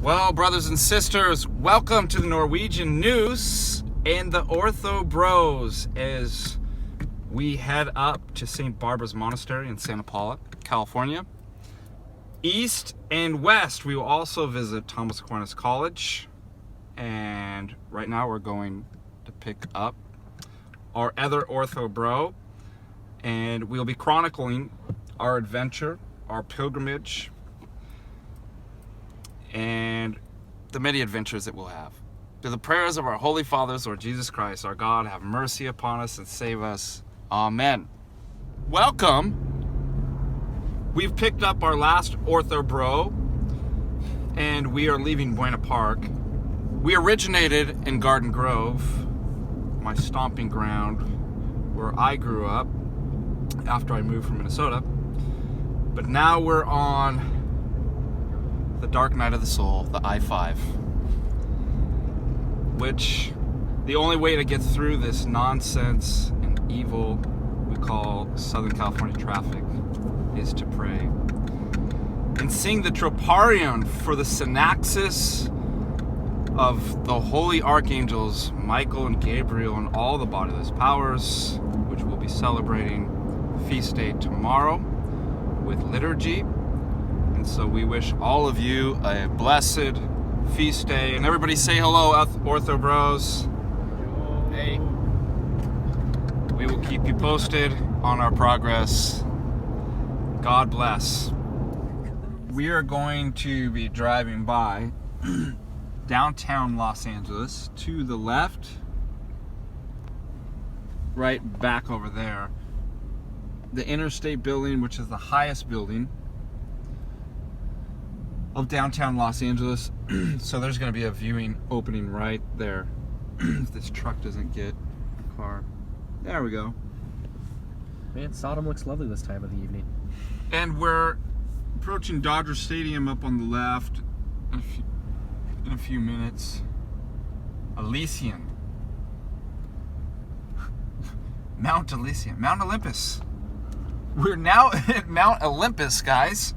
Well, brothers and sisters, welcome to the Norwegian news and the Ortho Bros as we head up to St. Barbara's Monastery in Santa Paula, California. East and west, we will also visit Thomas Aquinas College. And right now we're going to pick up our other Ortho Bro. And we'll be chronicling our adventure, our pilgrimage, and the many adventures that we'll have. To the prayers of our Holy Fathers, Lord Jesus Christ, our God, have mercy upon us and save us. Amen. Welcome. We've picked up our last Ortho Bro, and we are leaving Buena Park. We originated in Garden Grove, my stomping ground, where I grew up after I moved from Minnesota. But now we're on the dark night of the soul, the I-5, which the only way to get through this nonsense and evil we call Southern California traffic is to pray and sing the Troparion for the synaxis of the holy archangels Michael and Gabriel and all the bodiless powers, which we'll be celebrating feast day tomorrow with liturgy. And so we wish all of you a blessed feast day. And everybody say hello, Ortho Bros. Hey. We will keep you posted on our progress. God bless. We are going to be driving by downtown Los Angeles. To the left, right back over there, the Interstate building, which is the highest building of downtown Los Angeles. So there's going to be a viewing opening right there. If this truck doesn't get a car. There we go. Man, Sodom looks lovely this time of the evening. And we're approaching Dodger Stadium up on the left in a few minutes. Elysian. Mount Elysian. Mount Olympus. We're now at Mount Olympus, guys.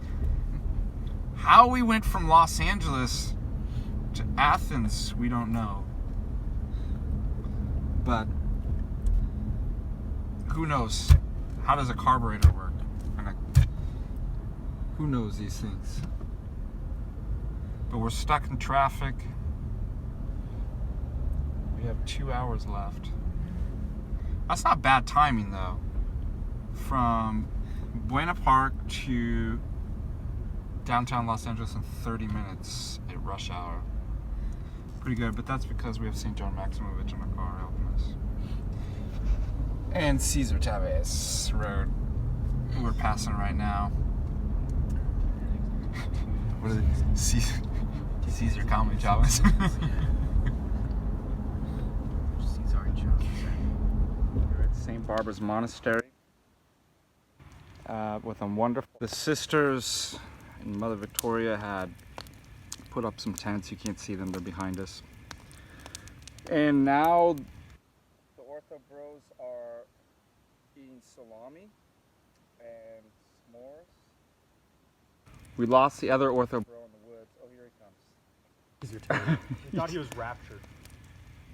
How we went from Los Angeles to Athens, we don't know. But who knows? How does a carburetor work? Who knows these things? But we're stuck in traffic. We have 2 hours left. That's not bad timing, though. From Buena Park to downtown Los Angeles in 30 minutes at rush hour. Pretty good, but that's because we have St. John Maximovich in the car helping us. And Cesar Chavez Road, who we're passing right now. What is it? Cesar Comedy Chavez. Cesar Chavez. We're at St. Barbara's Monastery with a wonderful... The sisters and Mother Victoria had put up some tents. You can't see them, they're behind us. And now the Ortho Bros are eating salami and s'mores. We lost the other Ortho Bro in the woods. Oh, here he comes. He's your turn. I thought he was raptured.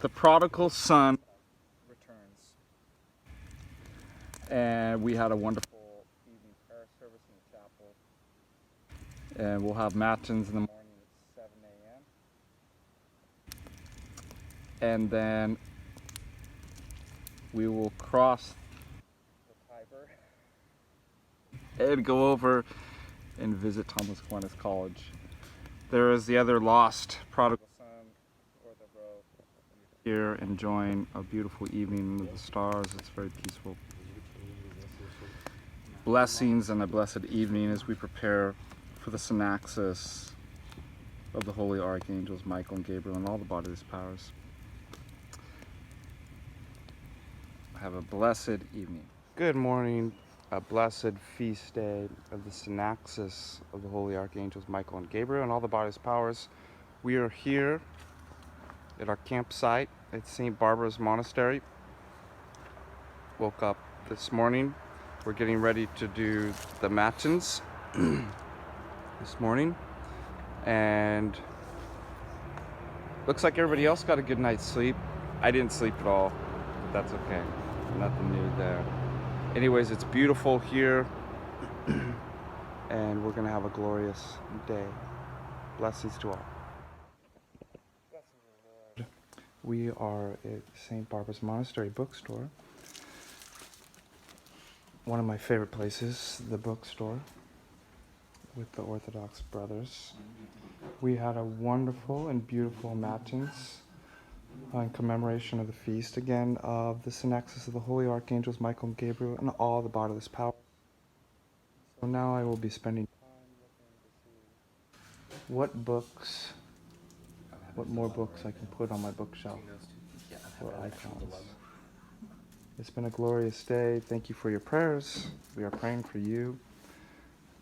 The prodigal son returns. And we had a wonderful evening prayer service in the chapel. And we'll have matins in the morning at 7 a.m. And then we will cross the Tiber and go over and visit Thomas Aquinas College. There is the other lost prodigal son, Ortho Bro, here enjoying a beautiful evening under the stars. It's very peaceful. Blessings and a blessed evening as we prepare for the synaxis of the holy archangels Michael and Gabriel and all the bodiless powers. Have a blessed evening. Good morning. A blessed feast day of the synaxis of the holy archangels Michael and Gabriel and all the bodiless powers. We are here at our campsite at St. Barbara's Monastery. Woke up this morning. We're getting ready to do the matins this morning, and Looks like everybody else got a good night's sleep. I didn't sleep at all, but that's okay. Nothing new there. Anyways, it's beautiful here, and we're gonna have a glorious day. Blessings to all. We are at St. Barbara's Monastery bookstore. One of my favorite places, the bookstore with the Orthodox brothers. We had a wonderful and beautiful matins in commemoration of the feast again of the synaxis of the holy archangels Michael and Gabriel and all the bodiless power. So now I will be spending time looking to see what more books I can put on my bookshelf or icons. It's been a glorious day. Thank you for your prayers. We are praying for you.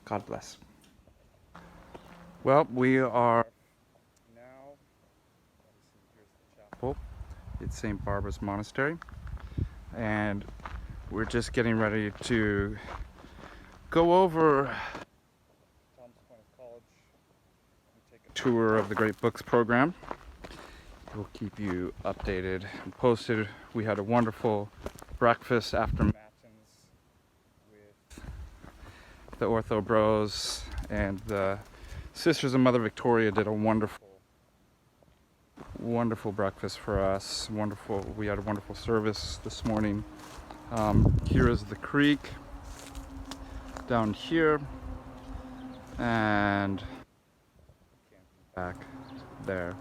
God bless. Well, we are now, here's the chapel. It's St. Barbara's Monastery. And we're just getting ready to go over Thomas Aquinas College and take a tour of the Great Books program. We'll keep you updated and posted. We had a wonderful breakfast after matins with the Ortho Bros, and the Sisters of Mother Victoria did a wonderful breakfast for us. We had a wonderful service this morning. Here is the creek down here, and back there.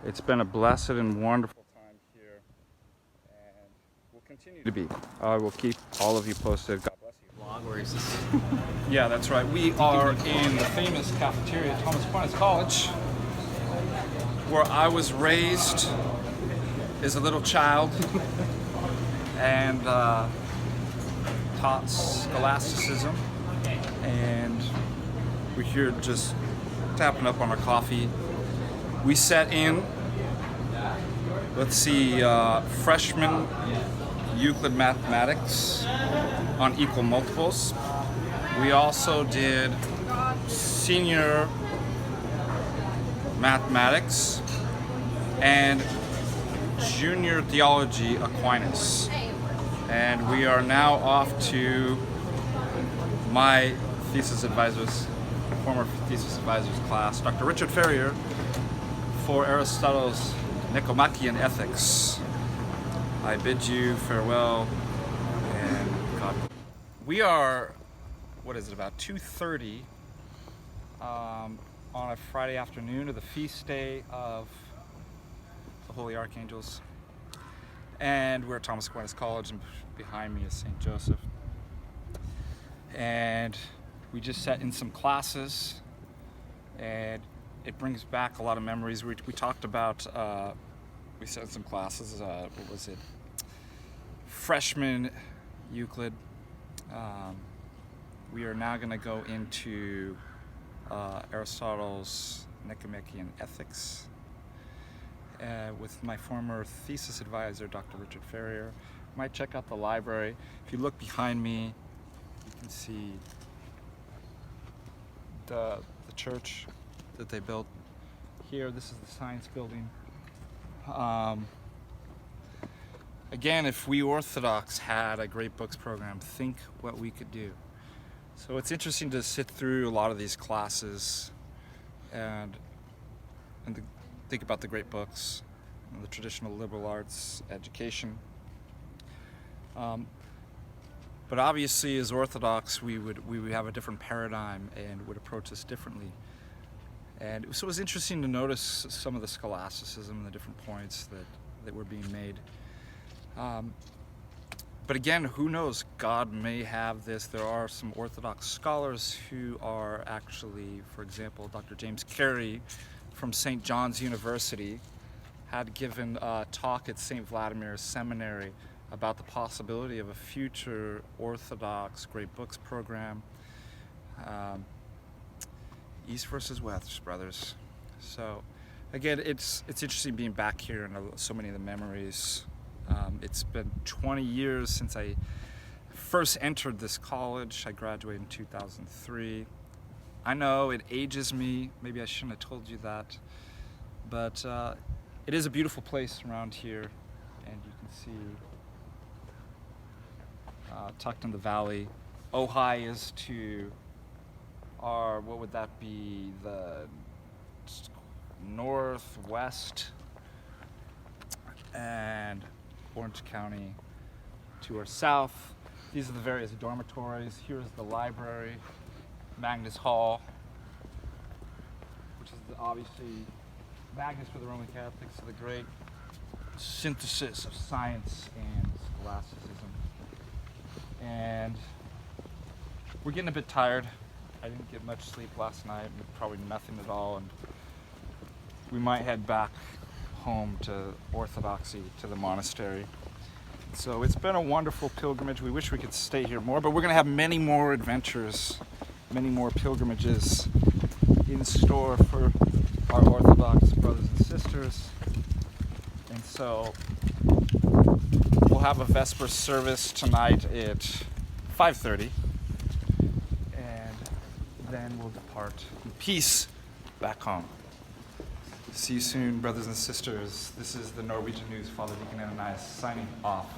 It's been a blessed and wonderful time here, and will continue to be. I will keep all of you posted. God bless you. Vlog, where is this? Yeah, that's right. We are in the famous cafeteria at Thomas Aquinas College, where I was raised as a little child and taught scholasticism. And we're here just tapping up on our coffee. We sat in, let's see, freshman Euclid mathematics on equal multiples. We also did senior mathematics and junior theology Aquinas. And we are now off to my former thesis advisor's class, Dr. Richard Ferrier, for Aristotle's Nicomachean Ethics. I bid you farewell and God. We are, about 2:30 on a Friday afternoon of the feast day of the Holy Archangels. And we're at Thomas Aquinas College, and behind me is St. Joseph. And we just sat in some classes, and it brings back a lot of memories. We talked about, we sat in some classes, what was it? Freshman Euclid. We are now going to go into Aristotle's Nicomachean Ethics with my former thesis advisor, Dr. Richard Ferrier. Might check out the library. If you look behind me, you can see the church that they built here. This is the science building. Again, if we Orthodox had a Great Books program, think what we could do. So it's interesting to sit through a lot of these classes and think about the great books and the traditional liberal arts education. But obviously, as Orthodox, we would have a different paradigm and would approach this differently. And so it was interesting to notice some of the scholasticism and the different points that were being made. But again, who knows? God may have this. There are some Orthodox scholars who are actually, for example, Dr. James Carey from St. John's University had given a talk at St. Vladimir's Seminary about the possibility of a future Orthodox Great Books program. East versus West, brothers. So again, it's interesting being back here and so many of the memories. It's been 20 years since I first entered this college. I graduated in 2003. I know it ages me. Maybe I shouldn't have told you that. But it is a beautiful place around here, and you can see tucked in the valley. Ojai is to our, what would that be, the northwest, and Orange County to our south. These are the various dormitories. Here's the library, Magnus Hall, which is obviously Magnus for the Roman Catholics, so the great synthesis of science and scholasticism. And we're getting a bit tired. I didn't get much sleep last night, probably nothing at all, and we might head back home to Orthodoxy, to the monastery. So it's been a wonderful pilgrimage. We wish we could stay here more, but we're going to have many more adventures, many more pilgrimages in store for our Orthodox brothers and sisters. And so we'll have a Vesper service tonight at 5:30, and then we'll depart in peace back home. See you soon, brothers and sisters. This is the Norwegian News, Father Deacon Ananias, signing off.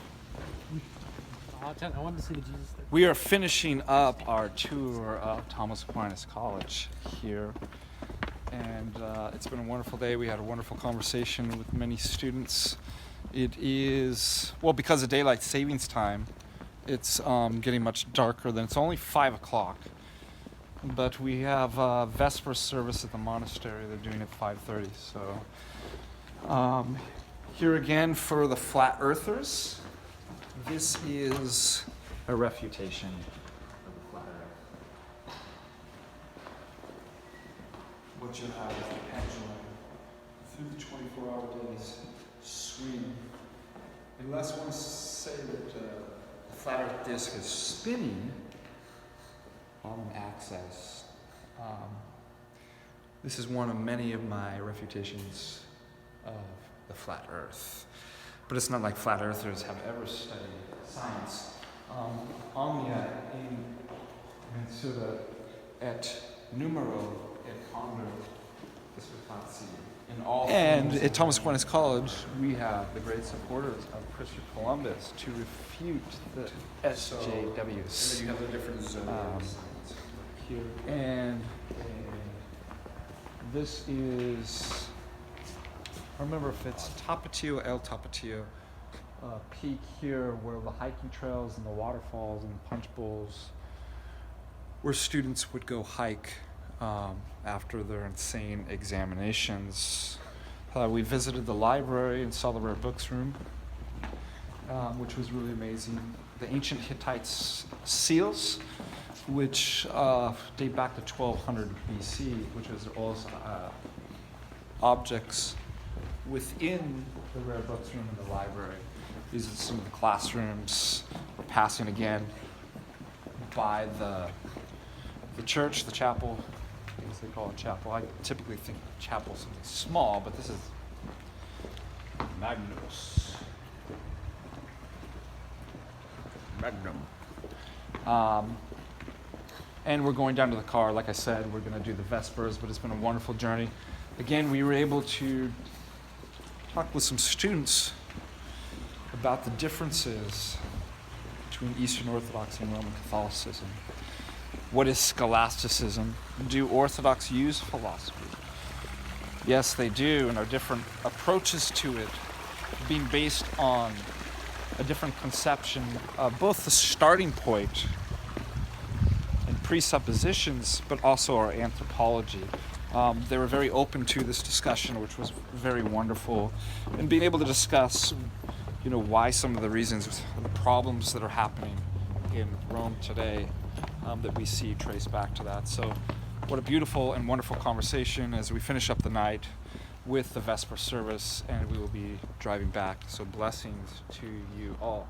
I wanted to see the Jesus thing. We are finishing up our tour of Thomas Aquinas College here, and it's been a wonderful day. We had a wonderful conversation with many students. It is, well, because of daylight savings time, it's getting much darker. Than it's only 5 o'clock, but we have a Vesper service at the monastery. They're doing it at 5:30. So here again for the flat earthers. This is a refutation of the flat earth. What you have is the pendulum through the 24-hour days swing. Unless one say that the flat earth disk is spinning on an axis. This is one of many of my refutations of the flat earth. But it's not like flat earthers have ever studied science. Omnia in mensura et numero et ponder dissertatio. In all and at Thomas Aquinas College, we have the great supporters of Christopher Columbus to refute the SJWs. So, you have the different zones here. And this is, I remember if it's Tapatio, El Tapatio peak here, where the hiking trails and the waterfalls and the punch bowls, where students would go hike after their insane examinations. We visited the library and saw the rare books room, which was really amazing. The ancient Hittite seals, which date back to 1200 BC, which is also objects within the rare books room in the library. These are some of the classrooms. We're passing again by the church, the chapel. I guess they call it chapel. I typically think chapel is something small, but this is Magnus. Magnum. And we're going down to the car. Like I said, we're going to do the Vespers, but it's been a wonderful journey. Again, we were able to talk with some students about the differences between Eastern Orthodoxy and Roman Catholicism. What is scholasticism? Do Orthodox use philosophy? Yes, they do, and our different approaches to it being based on a different conception of both the starting point and presuppositions, but also our anthropology. They were very open to this discussion, which was very wonderful, and being able to discuss, why some of the reasons, the problems that are happening in Rome today that we see trace back to that. So what a beautiful and wonderful conversation as we finish up the night with the Vesper service, and we will be driving back. So blessings to you all.